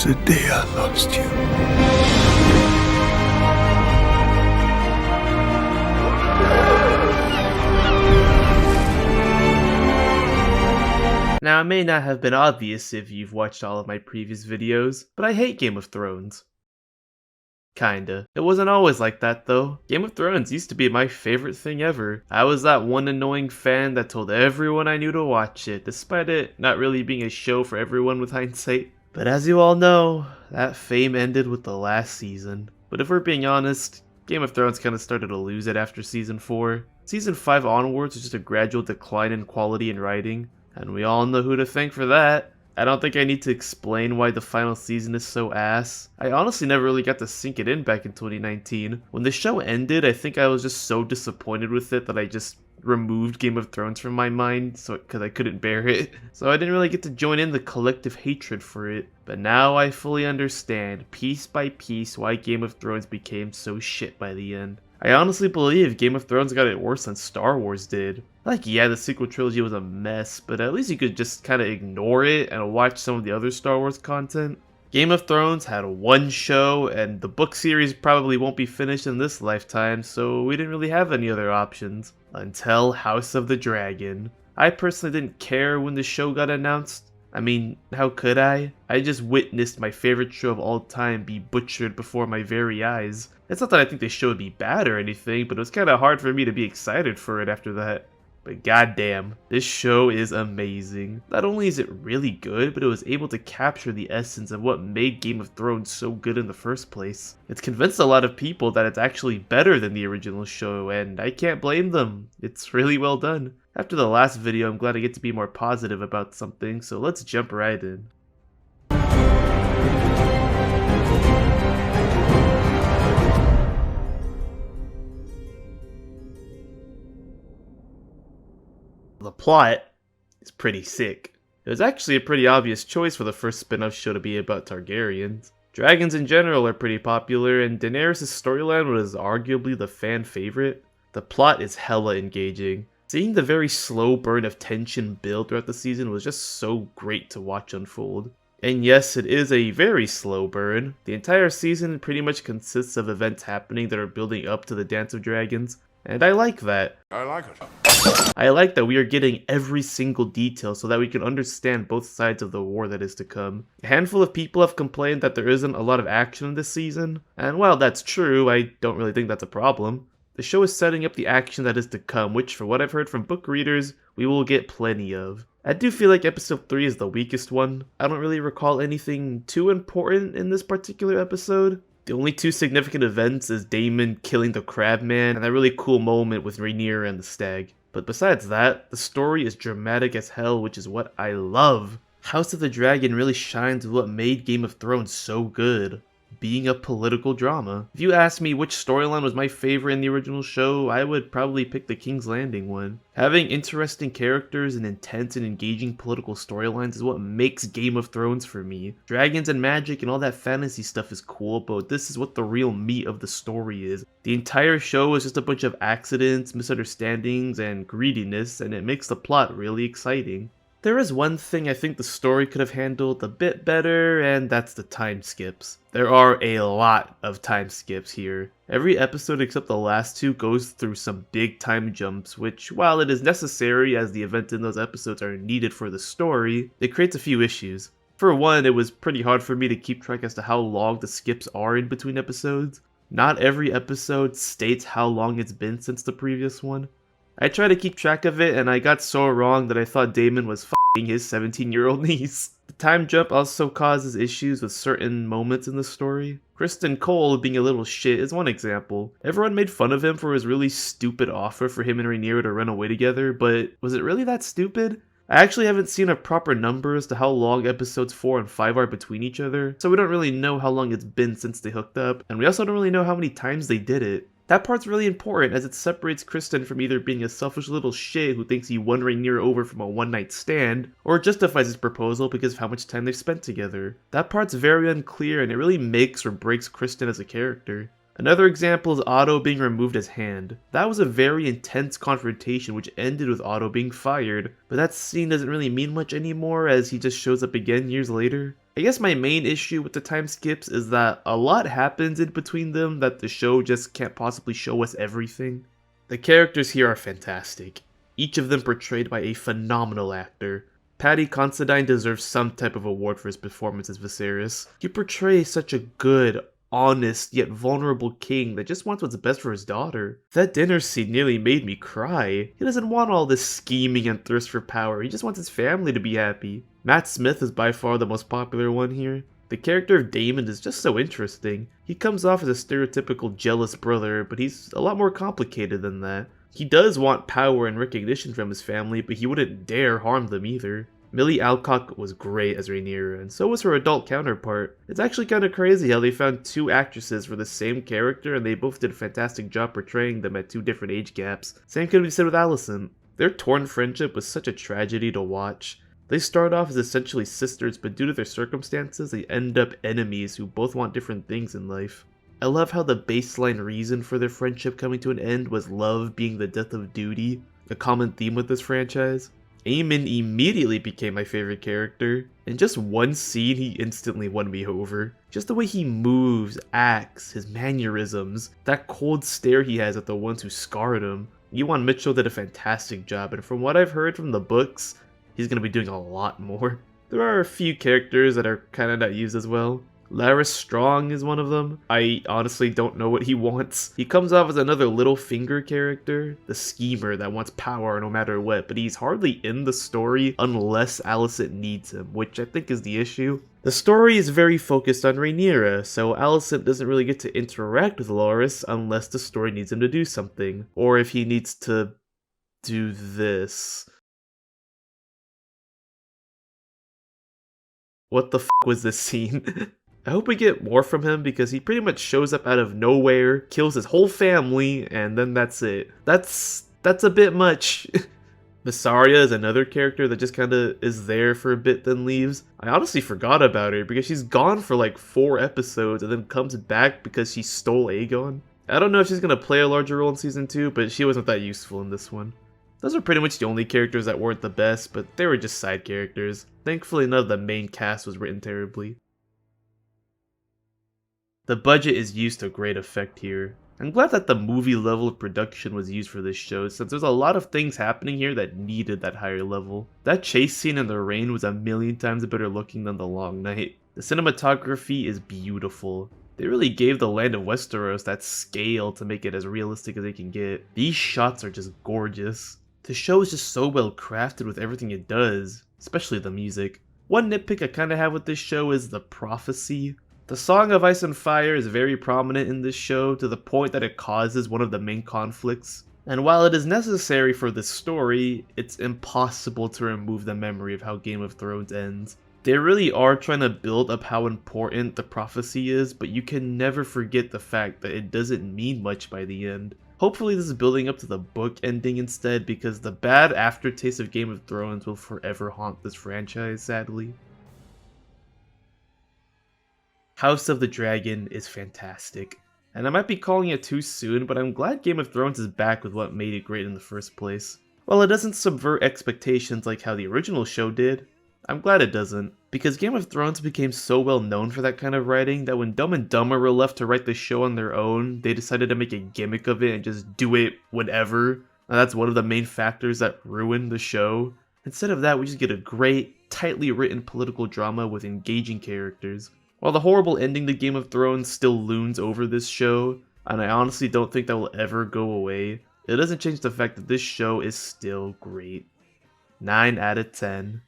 was the day I lost you. Now, it may not have been obvious if you've watched all of my previous videos, but I hate Game of Thrones. Kinda. It wasn't always like that though. Game of Thrones used to be my favorite thing ever. I was that one annoying fan that told everyone I knew to watch it, despite it not really being a show for everyone with hindsight. But as you all know, that fame ended with the last season. But if we're being honest, Game of Thrones kinda started to lose it after season 4. Season 5 onwards was just a gradual decline in quality and writing, and we all know who to thank for that. I don't think I need to explain why the final season is so ass. I honestly never really got to sink it in back in 2019. When the show ended, I think I was just so disappointed with it that I just removed Game of Thrones from my mind because I couldn't bear it. So I didn't really get to join in the collective hatred for it. But now I fully understand, piece by piece, why Game of Thrones became so shit by the end. I honestly believe Game of Thrones got it worse than Star Wars did. Like, yeah, the sequel trilogy was a mess, but at least you could just kinda ignore it and watch some of the other Star Wars content. Game of Thrones had one show, and the book series probably won't be finished in this lifetime, so we didn't really have any other options. Until House of the Dragon. I personally didn't care when the show got announced. I mean, how could I? I just witnessed my favorite show of all time be butchered before my very eyes. It's not that I think the show would be bad or anything, but it was kinda hard for me to be excited for it after that. But goddamn, this show is amazing. Not only is it really good, but it was able to capture the essence of what made Game of Thrones so good in the first place. It's convinced a lot of people that it's actually better than the original show, and I can't blame them. It's really well done. After the last video, I'm glad I get to be more positive about something, so let's jump right in. The plot is pretty sick. It was actually a pretty obvious choice for the first spin-off show to be about Targaryens. Dragons in general are pretty popular, and Daenerys' storyline was arguably the fan favorite. The plot is hella engaging. Seeing the very slow burn of tension build throughout the season was just so great to watch unfold. And yes, it is a very slow burn. The entire season pretty much consists of events happening that are building up to the Dance of Dragons, and I like that. I like it. I like that we are getting every single detail so that we can understand both sides of the war that is to come. A handful of people have complained that there isn't a lot of action this season, and while that's true, I don't really think that's a problem. The show is setting up the action that is to come, which, for what I've heard from book readers, we will get plenty of. I do feel like episode 3 is the weakest one. I don't really recall anything too important in this particular episode. The only two significant events is Daemon killing the Crabman and that really cool moment with Rhaenyra and the stag. But besides that, the story is dramatic as hell, which is what I love. House of the Dragon really shines with what made Game of Thrones so good. Being a political drama. If you ask me which storyline was my favorite in the original show, I would probably pick the King's Landing one. Having interesting characters and intense and engaging political storylines is what makes Game of Thrones for me. Dragons and magic and all that fantasy stuff is cool, but this is what the real meat of the story is. The entire show is just a bunch of accidents, misunderstandings, and greediness, and it makes the plot really exciting. There is one thing I think the story could have handled a bit better, and that's the time skips. There are a lot of time skips here. Every episode except the last two goes through some big time jumps, which, while it is necessary as the events in those episodes are needed for the story, it creates a few issues. For one, it was pretty hard for me to keep track as to how long the skips are in between episodes. Not every episode states how long it's been since the previous one. I tried to keep track of it, and I got so wrong that I thought Daemon was f***ing his 17-year-old niece. The time jump also causes issues with certain moments in the story. Kristen Cole being a little shit is one example. Everyone made fun of him for his really stupid offer for him and Rhaenyra to run away together, but was it really that stupid? I actually haven't seen a proper number as to how long episodes 4 and 5 are between each other, so we don't really know how long it's been since they hooked up, and we also don't really know how many times they did it. That part's really important as it separates Kristen from either being a selfish little shit who thinks he won Rhaenyra over from a one-night stand, or justifies his proposal because of how much time they've spent together. That part's very unclear and it really makes or breaks Kristen as a character. Another example is Otto being removed as Hand. That was a very intense confrontation which ended with Otto being fired, but that scene doesn't really mean much anymore as he just shows up again years later. I guess my main issue with the time skips is that a lot happens in between them that the show just can't possibly show us everything. The characters here are fantastic, each of them portrayed by a phenomenal actor. Paddy Considine deserves some type of award for his performance as Viserys. He portrays such a good, honest, yet vulnerable king that just wants what's best for his daughter. That dinner scene nearly made me cry. He doesn't want all this scheming and thirst for power, he just wants his family to be happy. Matt Smith is by far the most popular one here. The character of Daemon is just so interesting. He comes off as a stereotypical jealous brother, but he's a lot more complicated than that. He does want power and recognition from his family, but he wouldn't dare harm them either. Millie Alcock was great as Rhaenyra, and so was her adult counterpart. It's actually kind of crazy how they found two actresses for the same character and they both did a fantastic job portraying them at two different age gaps. Same could be said with Alicent. Their torn friendship was such a tragedy to watch. They start off as essentially sisters, but due to their circumstances, they end up enemies who both want different things in life. I love how the baseline reason for their friendship coming to an end was love being the death of duty, a common theme with this franchise. Aemon immediately became my favorite character. In just one scene, he instantly won me over. Just the way he moves, acts, his mannerisms, that cold stare he has at the ones who scarred him. Ewan Mitchell did a fantastic job, and from what I've heard from the books, he's going to be doing a lot more. There are a few characters that are kind of not used as well. Larys Strong is one of them. I honestly don't know what he wants. He comes off as another Littlefinger character, the schemer that wants power no matter what, but he's hardly in the story unless Alicent needs him, which I think is the issue. The story is very focused on Rhaenyra, so Alicent doesn't really get to interact with Loras unless the story needs him to do something, or if he needs to do this. What the f was this scene? I hope we get more from him because he pretty much shows up out of nowhere, kills his whole family, and then that's it. That's a bit much. Mysaria is another character that just kinda is there for a bit then leaves. I honestly forgot about her because she's gone for like 4 episodes and then comes back because she stole Aegon. I don't know if she's gonna play a larger role in season 2, but she wasn't that useful in this one. Those are pretty much the only characters that weren't the best, but they were just side characters. Thankfully none of the main cast was written terribly. The budget is used to great effect here. I'm glad that the movie level of production was used for this show, since there's a lot of things happening here that needed that higher level. That chase scene in the rain was a million times better looking than The Long Night. The cinematography is beautiful. They really gave the land of Westeros that scale to make it as realistic as they can get. These shots are just gorgeous. The show is just so well crafted with everything it does, especially the music. One nitpick I kinda have with this show is the prophecy. The Song of Ice and Fire is very prominent in this show to the point that it causes one of the main conflicts. And while it is necessary for this story, it's impossible to remove the memory of how Game of Thrones ends. They really are trying to build up how important the prophecy is, but you can never forget the fact that it doesn't mean much by the end. Hopefully this is building up to the book ending instead, because the bad aftertaste of Game of Thrones will forever haunt this franchise, sadly. House of the Dragon is fantastic, and I might be calling it too soon, but I'm glad Game of Thrones is back with what made it great in the first place. While it doesn't subvert expectations like how the original show did, I'm glad it doesn't, because Game of Thrones became so well known for that kind of writing that when Dumb and Dumber were left to write the show on their own, they decided to make a gimmick of it and just do it whenever. And that's one of the main factors that ruined the show. Instead of that, we just get a great, tightly written political drama with engaging characters. While the horrible ending to Game of Thrones still looms over this show, and I honestly don't think that will ever go away, it doesn't change the fact that this show is still great. 9 out of 10.